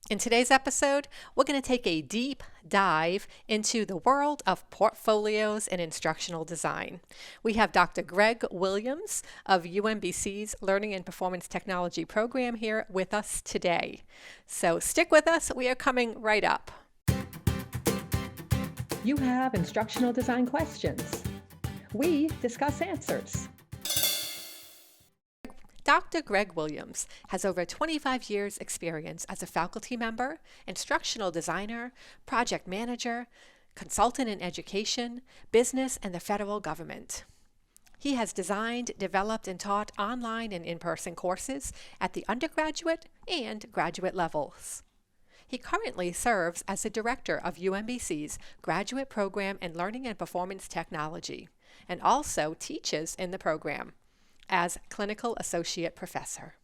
In today's episode, we're going to take a deep dive into the world of portfolios and instructional design. We have Dr. Greg Williams of UMBC's Learning and Performance Technology program here with us today. So stick with us, we are coming right up. You have instructional design questions. We discuss answers. Dr. Greg Williams has over 25 years' experience as a faculty member, instructional designer, project manager, consultant in education, business, and the federal government. He has designed, developed, and taught online and in-person courses at the undergraduate and graduate levels. He currently serves as the director of UMBC's Graduate Program in Learning and Performance Technology, and also teaches in the program as Clinical Associate Professor.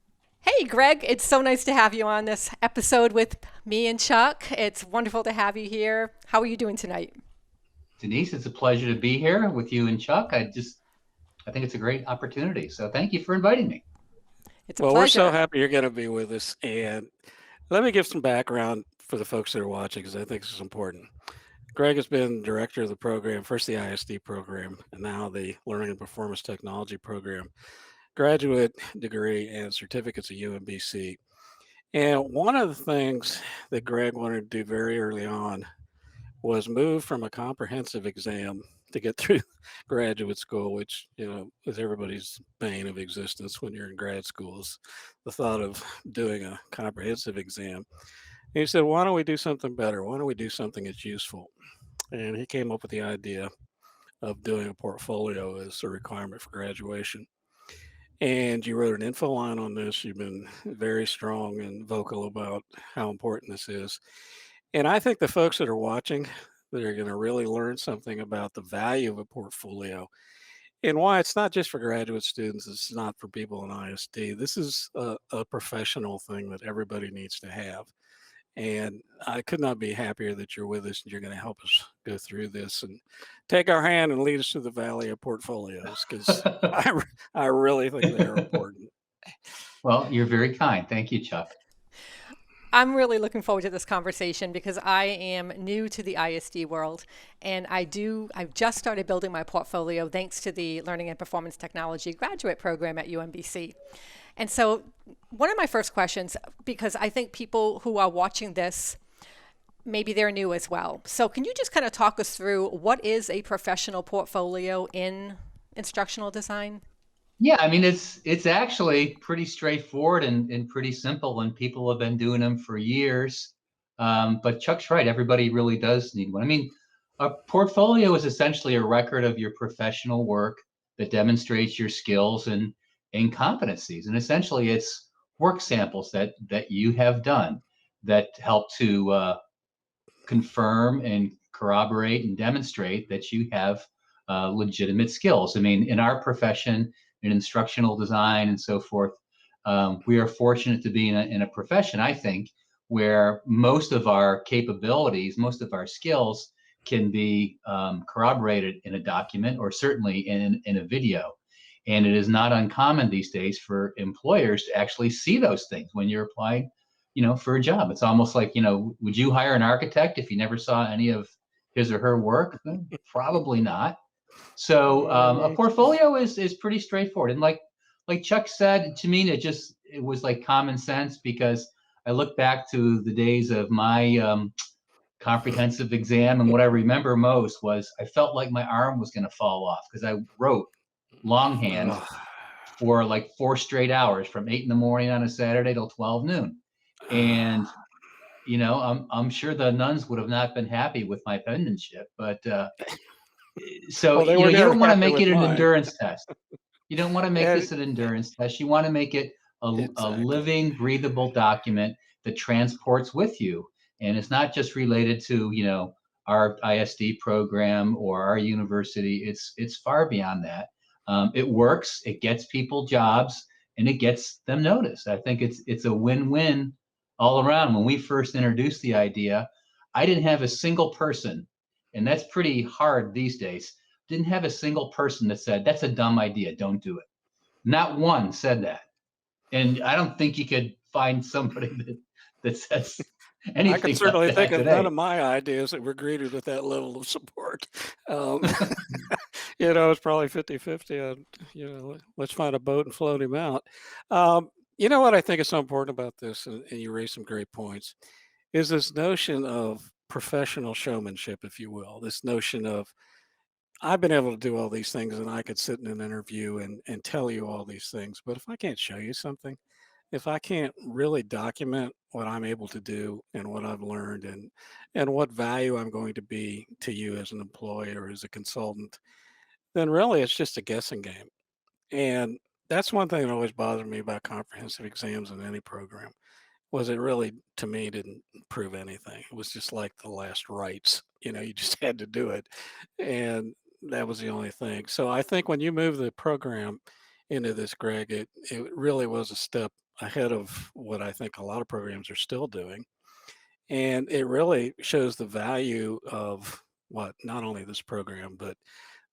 Hey, Greg, it's so nice to have you on this episode with me and Chuck. It's wonderful to have you here. How are you doing tonight? Denise, it's a pleasure to be here with you and Chuck. I think it's a great opportunity. So thank you for inviting me. It's a Well, pleasure. we're so happy you're going to be with us. And let me give some background for the folks that are watching, because I think this is important. Greg has been director of the program, first the ISD program, and now the Learning and Performance Technology program, graduate degree and certificates at UMBC. And one of the things that Greg wanted to do very early on was move from a comprehensive exam to get through graduate school, which, is everybody's bane of existence when you're in grad school, is the thought of doing a comprehensive exam. And he said, why don't we do something better? Why don't we do something that's useful? And he came up with the idea of doing a portfolio as a requirement for graduation. And you wrote an info line on this. You've been very strong and vocal about how important this is. And I think the folks that are watching, that are going to really learn something about the value of a portfolio and why it's not just for graduate students, it's not for people in ISD. This is a professional thing that everybody needs to have. And I could not be happier that you're with us and you're going to help us go through this and take our hand and lead us to the valley of portfolios, because I really think they're important. Well, you're very kind. Thank you, Chuck. I'm really looking forward to this conversation because I am new to the ISD world, and I've just started building my portfolio thanks to the Learning and Performance Technology graduate program at UMBC. And so one of my first questions, because I think people who are watching this, maybe they're new as well. So can you just kind of talk us through what is a professional portfolio in instructional design? Yeah, I mean, it's actually pretty straightforward and pretty simple, and people have been doing them for years. But Chuck's right. Everybody really does need one. I mean, a portfolio is essentially a record of your professional work that demonstrates your skills and competencies. And essentially, it's work samples that you have done that help to confirm and corroborate and demonstrate that you have legitimate skills. I mean, in our profession, in instructional design and so forth, we are fortunate to be in a profession, I think, where most of our capabilities, most of our skills can be corroborated in a document or certainly in a video. And it is not uncommon these days for employers to actually see those things when you're applying, for a job. It's almost like, would you hire an architect if you never saw any of his or her work? Probably not. So a portfolio is pretty straightforward. And like Chuck said, to me, it was like common sense, because I look back to the days of my comprehensive exam, and what I remember most was I felt like my arm was going to fall off because I wrote longhand for like 4 straight hours from 8 in the morning on a Saturday till 12 noon. And I'm sure the nuns would have not been happy with my penmanship, but so Well, you don't want to make it an mine. endurance test. You don't want to make this an endurance test. You want to make it a living, breathable document that transports with you. And it's not just related to, our ISD program or our university. It's far beyond that. It works, it gets people jobs, and it gets them noticed. I think it's a win-win all around. When we first introduced the idea, I didn't have a single person, and that's pretty hard these days, didn't have a single person that said, that's a dumb idea, don't do it. Not one said that. And I don't think you could find somebody that says I could anything like certainly think that of none today. of my ideas that were greeted with that level of support. Um, it's probably 50-50 on, let's find a boat and float him out. You know what I think is so important about this, and you raised some great points, is this notion of professional showmanship, if you will. This notion of I've been able to do all these things and I could sit in an interview and tell you all these things. But if I can't show you something, if I can't really document what I'm able to do and what I've learned and what value I'm going to be to you as an employee or as a consultant, then really it's just a guessing game. And that's one thing that always bothered me about comprehensive exams in any program was it really to me didn't prove anything. It was just like the last rites. You just had to do it. And that was the only thing. So I think when you move the program into this, Greg, it really was a step ahead of what I think a lot of programs are still doing. And it really shows the value of what not only this program, but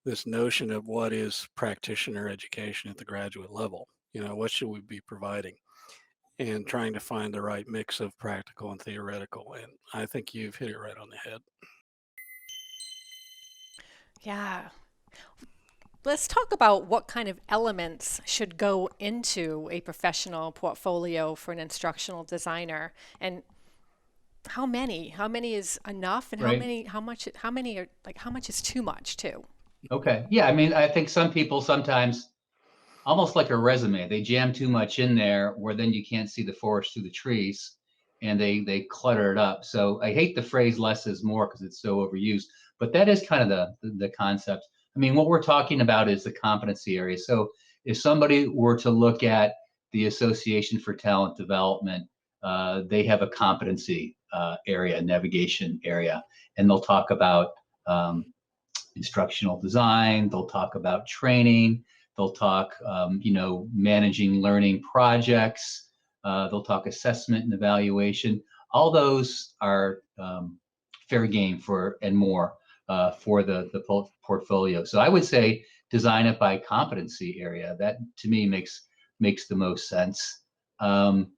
this notion of what is practitioner education at the graduate level. What should we be providing? And trying to find the right mix of practical and theoretical. And I think you've hit it right on the head. Yeah. Let's talk about what kind of elements should go into a professional portfolio for an instructional designer, and how many? How many is enough, and Right. how many are like how much is too much too? Okay. Yeah. I mean, I think some people sometimes almost like a resume, they jam too much in there where then you can't see the forest through the trees and they clutter it up. So I hate the phrase less is more because it's so overused, but that is kind of the concept. I mean, what we're talking about is the competency area. So if somebody were to look at the Association for Talent Development, they have a competency area, navigation area, and they'll talk about um, instructional design. They'll talk about training. They'll talk, managing learning projects. They'll talk assessment and evaluation. All those are fair game for and more for the portfolio. So I would say design it by competency area. That to me makes the most sense. Again,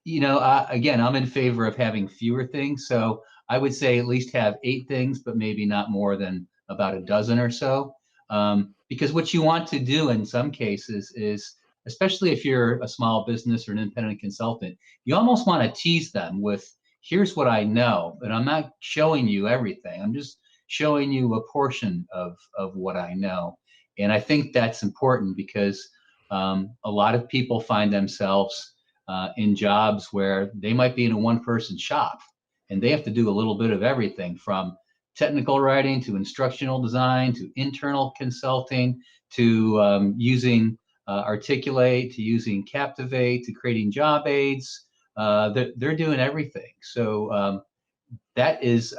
I'm in favor of having fewer things. So I would say at least have 8 things, but maybe not more than about a dozen or so. Because what you want to do in some cases is, especially if you're a small business or an independent consultant, you almost want to tease them with, here's what I know, but I'm not showing you everything. I'm just showing you a portion of what I know. And I think that's important because a lot of people find themselves in jobs where they might be in a one-person shop and they have to do a little bit of everything from technical writing to instructional design to internal consulting to using Articulate to using Captivate to creating job aids. They're doing everything. So that is,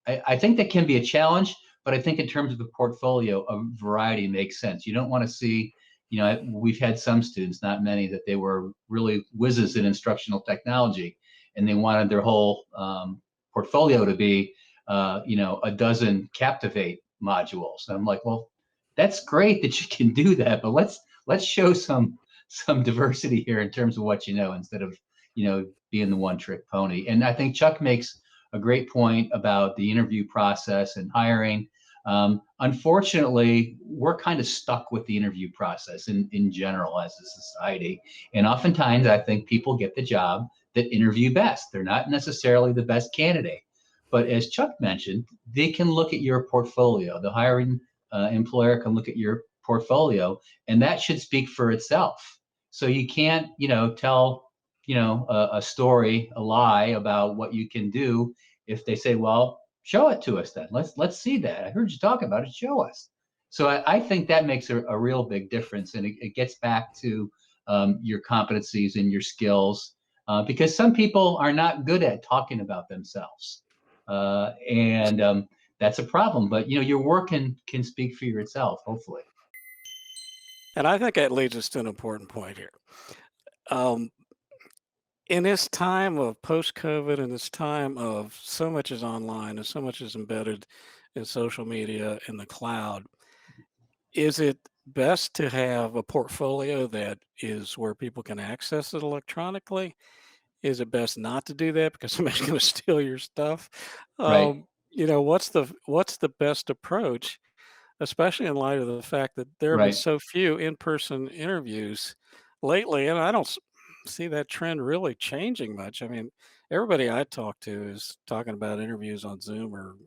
I think that can be a challenge, but I think in terms of the portfolio, a variety makes sense. You don't want to see, we've had some students, not many, that they were really whizzes in instructional technology, and they wanted their whole portfolio to be, a dozen Captivate modules. And I'm like, well, that's great that you can do that, but let's show some diversity here in terms of what you know instead of being the one trick pony. And I think Chuck makes a great point about the interview process and hiring. Unfortunately, we're kind of stuck with the interview process in general as a society. And oftentimes, I think people get the job that interview best. They're not necessarily the best candidate. But as Chuck mentioned, they can look at your portfolio. The hiring employer can look at your portfolio, and that should speak for itself. So you can't, tell, a story, a lie about what you can do if they say, well, show it to us then. Let's see that. I heard you talk about it. Show us. So I think that makes a real big difference, and it gets back to your competencies and your skills, because some people are not good at talking about themselves, and that's a problem. But your work can speak for itself, hopefully. And I think that leads us to an important point here. Um, in this time of post-COVID and this time of so much is online and so much is embedded in social media in the cloud, is it best to have a portfolio that is where people can access it electronically? Is it best not to do that because somebody's going to steal your stuff? Right. What's the best approach, especially in light of the fact that there have been Right. so few in-person interviews lately, and I don't see that trend really changing much. I mean, everybody I talk to is talking about interviews on Zoom or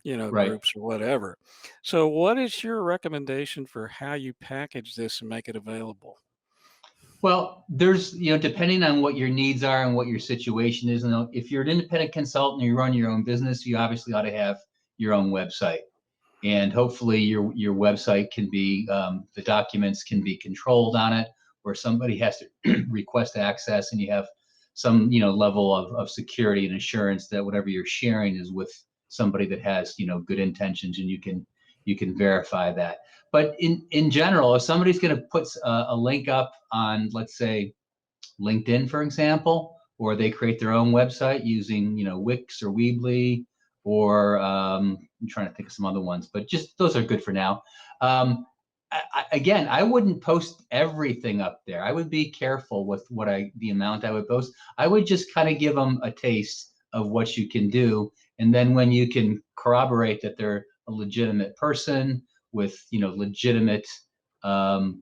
Right. groups or whatever. So, what is your recommendation for how you package this and make it available? Well, there's, depending on what your needs are and what your situation is, and if you're an independent consultant, you run your own business, you obviously ought to have your own website. And hopefully your website can be, the documents can be controlled on it, where somebody has to request access, and you have some, level of security and assurance that whatever you're sharing is with somebody that has, good intentions, and you can verify that. But in general, if somebody's going to put a link up on, let's say, LinkedIn, for example, or they create their own website using, Wix or Weebly, or I'm trying to think of some other ones, but just those are good for now. Again, I wouldn't post everything up there. I would be careful with the amount I would post. I would just kind of give them a taste of what you can do, and then when you can corroborate that they're a legitimate person with, legitimate um,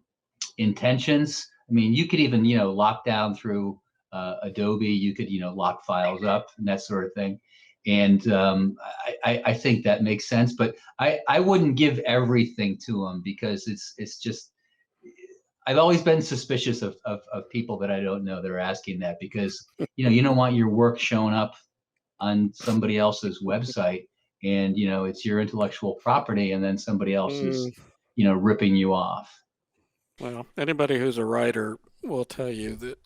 intentions. I mean, you could even, lock down through Adobe. You could, lock files up and that sort of thing. And I think that makes sense. But I wouldn't give everything to them, because it's just, I've always been suspicious of people that I don't know that are asking that, because you don't want your work showing up on somebody else's website, and it's your intellectual property, and then somebody else Mm, is ripping you off. well, anybody who's a writer will tell you that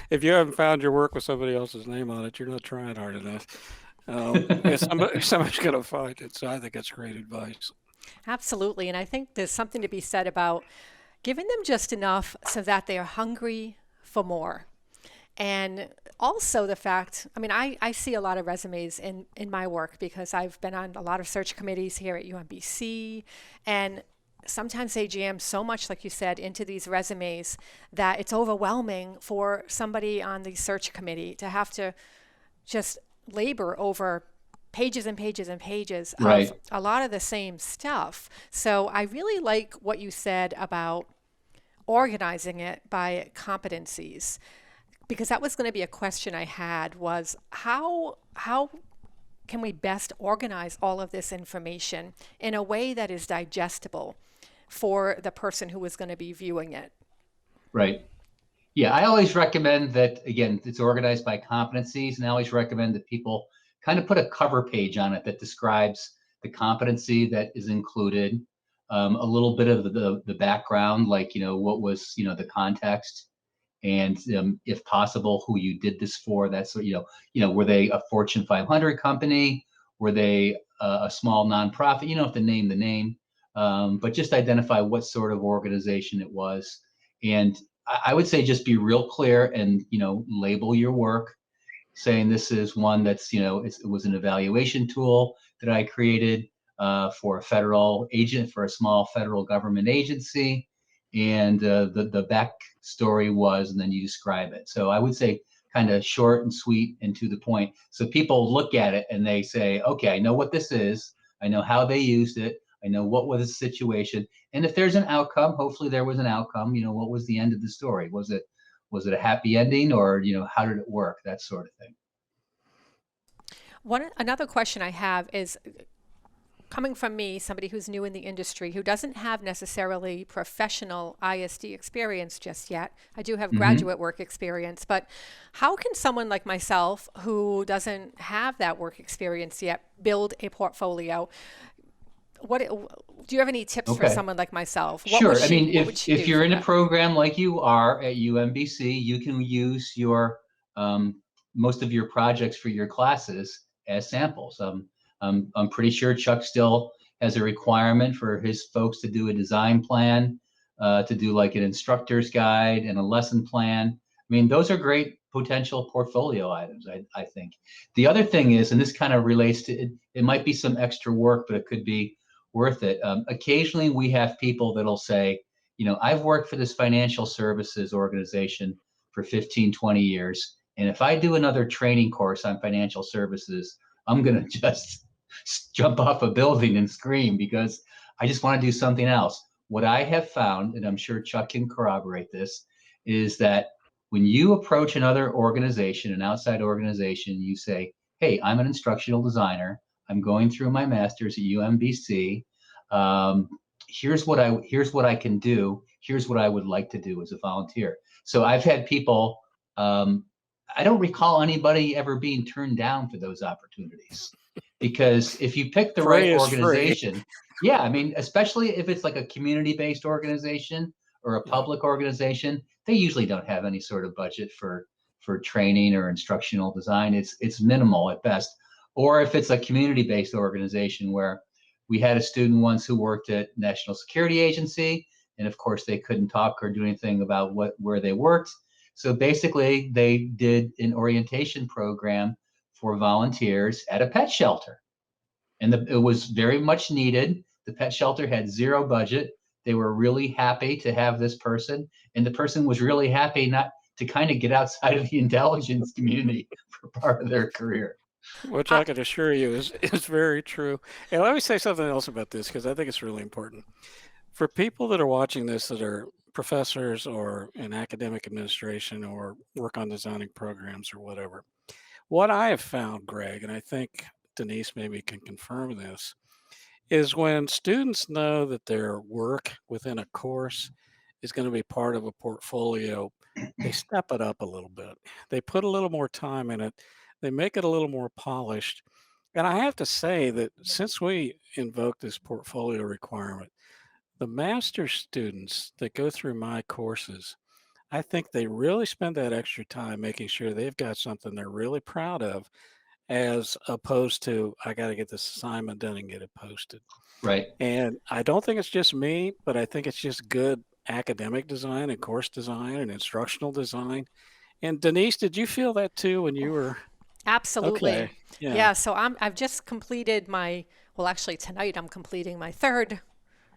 if you haven't found your work with somebody else's name on it, you're not trying hard enough. Somebody's going to find it. So I think that's great advice. Absolutely. And I think there's something to be said about giving them just enough so that they are hungry for more. And also the fact, I mean, I see a lot of resumes in my work because I've been on a lot of search committees here at UMBC. And sometimes they jam so much, like you said, into these resumes that it's overwhelming for somebody on the search committee to have to just labor over pages and pages and pages of Right. a lot of the same stuff. So I really like what you said about organizing it by competencies, because that was going to be a question I had, was how can we best organize all of this information in a way that is digestible for the person who is going to be viewing it? Right. Yeah, I always recommend that, again, it's organized by competencies, and I always recommend that people kind of put a cover page on it that describes the competency that is included, a little bit of the background, like, what was, the context, and if possible, who you did this for. That's what, were they a Fortune 500 company? Were they a small nonprofit? You don't have to name the name, but just identify what sort of organization it was. And I would say just be real clear, and label your work, saying this is one that's, it was an evaluation tool that I created for a federal agent, for a small federal government agency, and the backstory was, and then you describe it. So I would say kind of short and sweet and to the point, so people look at it and they say, okay, I know what this is, I know how they used it, I know what was the situation, and if there's an outcome, hopefully there was an outcome. What was the end of the story? Was it a happy ending, or how did it work? That sort of thing. Another question I have is, coming from me, somebody who's new in the industry, who doesn't have necessarily professional ISD experience just yet. I do have Hmm. graduate work experience, but how can someone like myself, who doesn't have that work experience yet, build a portfolio? Do you have any tips for Okay. someone like myself? Sure. I mean, What would if she if do you're for in a that? program like you are at UMBC, you can use your um, most of your projects for your classes as samples. I'm pretty sure Chuck still has a requirement for his folks to do a design plan, to do like an instructor's guide and a lesson plan. I mean, those are great potential portfolio items, I think. The other thing is, and this kind of relates to it, it might be some extra work, but it could be worth it. Occasionally, we have people that'll say, I've worked for this financial services organization for 15, 20 years. And if I do another training course on financial services, I'm going to just jump off a building and scream because I just want to do something else. What I have found, and I'm sure Chuck can corroborate this, is that when you approach another organization, an outside organization, you say, hey, I'm an instructional designer. I'm going through my master's at UMBC. Here's what I can do. Here's what I would like to do as a volunteer. So I've had people, I don't recall anybody ever being turned down for those opportunities, because if you pick the right organization, yeah, I mean, especially if it's like a community-based organization or a public organization, they usually don't have any sort of budget for training or instructional design. It's minimal at best. Or if it's a community-based organization, where we had a student once who worked at National Security Agency, and of course they couldn't talk or do anything about where they worked. So basically they did an orientation program for volunteers at a pet shelter. And it was very much needed. The pet shelter had zero budget. They were really happy to have this person, and the person was really happy not to kind of get outside of the intelligence community for part of their career. Which I can assure you is very true. And let me say something else about this, because I think it's really important. For people that are watching this that are professors or in academic administration or work on designing programs or whatever, what I have found, Greg, and I think Denise maybe can confirm this, is when students know that their work within a course is going to be part of a portfolio, they step it up a little bit. They put a little more time in it. They make it a little more polished. And I have to say that since we invoked this portfolio requirement, the master's students that go through my courses, I think they really spend that extra time making sure they've got something they're really proud of, as opposed to, I got to get this assignment done and get it posted. Right. And I don't think it's just me, but I think it's just good academic design and course design and instructional design. And Denise, did you feel that too when you were? Absolutely. Okay. Yeah. So I've just completed well, actually tonight I'm completing my third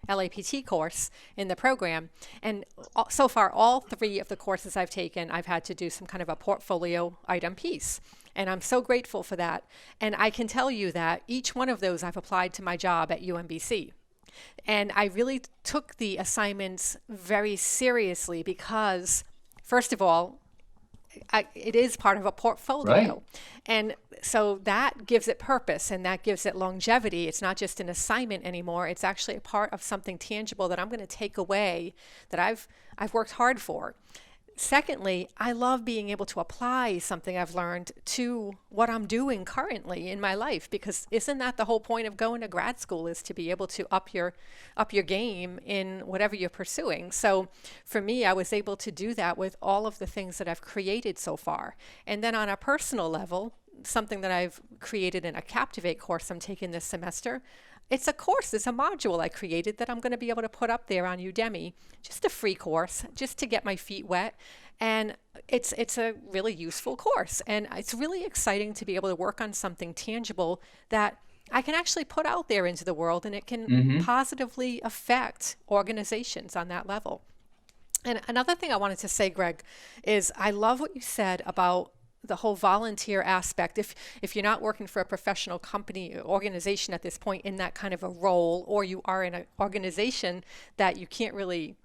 LAPT course in the program. And so far, all 3 of the courses I've taken, I've had to do some kind of a portfolio item piece. And I'm so grateful for that. And I can tell you that each one of those I've applied to my job at UMBC. And I really took the assignments very seriously because, first of all, it is part of a portfolio. Right. And so that gives it purpose and that gives it longevity. It's not just an assignment anymore. It's actually a part of something tangible that I'm going to take away, that I've worked hard for. Secondly, I love being able to apply something I've learned to what I'm doing currently in my life, because isn't that the whole point of going to grad school, is to be able to up your game in whatever you're pursuing. So for me, I was able to do that with all of the things that I've created so far. And then on a personal level, something that I've created in a Captivate course I'm taking this semester, it's a course, it's a module I created that I'm going to be able to put up there on Udemy, just a free course, just to get my feet wet. And it's a really useful course. And it's really exciting to be able to work on something tangible that I can actually put out there into the world, and it can positively affect organizations on that level. And another thing I wanted to say, Greg, is I love what you said about the whole volunteer aspect. If you're not working for a professional company or organization at this point in that kind of a role, or you are in an organization that you can't really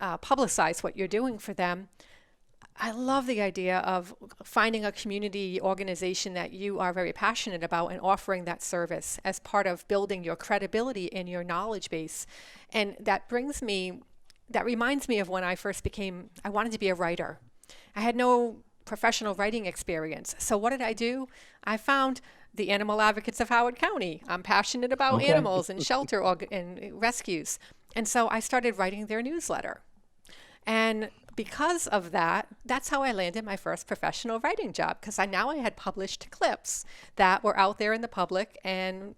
publicize what you're doing for them, I love the idea of finding a community organization that you are very passionate about and offering that service as part of building your credibility in your knowledge base. And that reminds me of when I wanted to be a writer. I had no professional writing experience. So what did I do? I found the Animal Advocates of Howard County. I'm passionate about animals and shelter and rescues. And so I started writing their newsletter. And because of that, that's how I landed my first professional writing job, because I had published clips that were out there in the public, and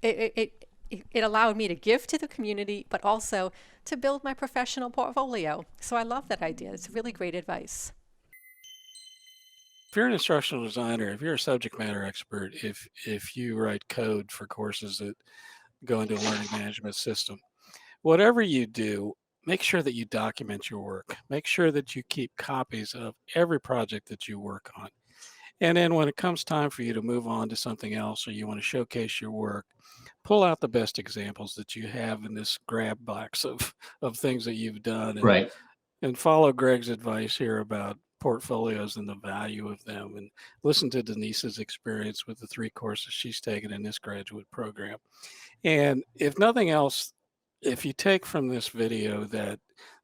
it allowed me to give to the community, but also to build my professional portfolio. So I love that idea. It's really great advice. If you're an instructional designer, if you're a subject matter expert, if you write code for courses that go into a learning management system, whatever you do, make sure that you document your work. Make sure that you keep copies of every project that you work on. And then when it comes time for you to move on to something else or you want to showcase your work, pull out the best examples that you have in this grab box of things that you've done, Right. and follow Greg's advice here about portfolios and the value of them, and listen to Denise's experience with the 3 courses she's taken in this graduate program. And if nothing else, if you take from this video that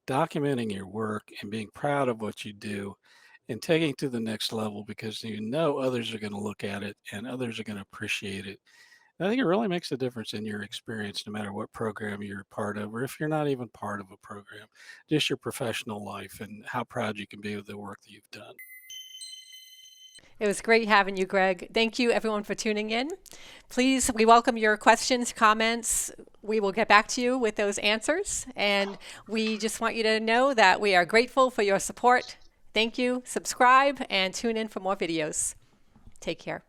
documenting your work and being proud of what you do and taking it to the next level because you know others are going to look at it and others are going to appreciate it, I think it really makes a difference in your experience, no matter what program you're a part of, or if you're not even part of a program, just your professional life and how proud you can be of the work that you've done. It was great having you, Greg. Thank you, everyone, for tuning in. Please, we welcome your questions, comments. We will get back to you with those answers. And we just want you to know that we are grateful for your support. Thank you. Subscribe and tune in for more videos. Take care.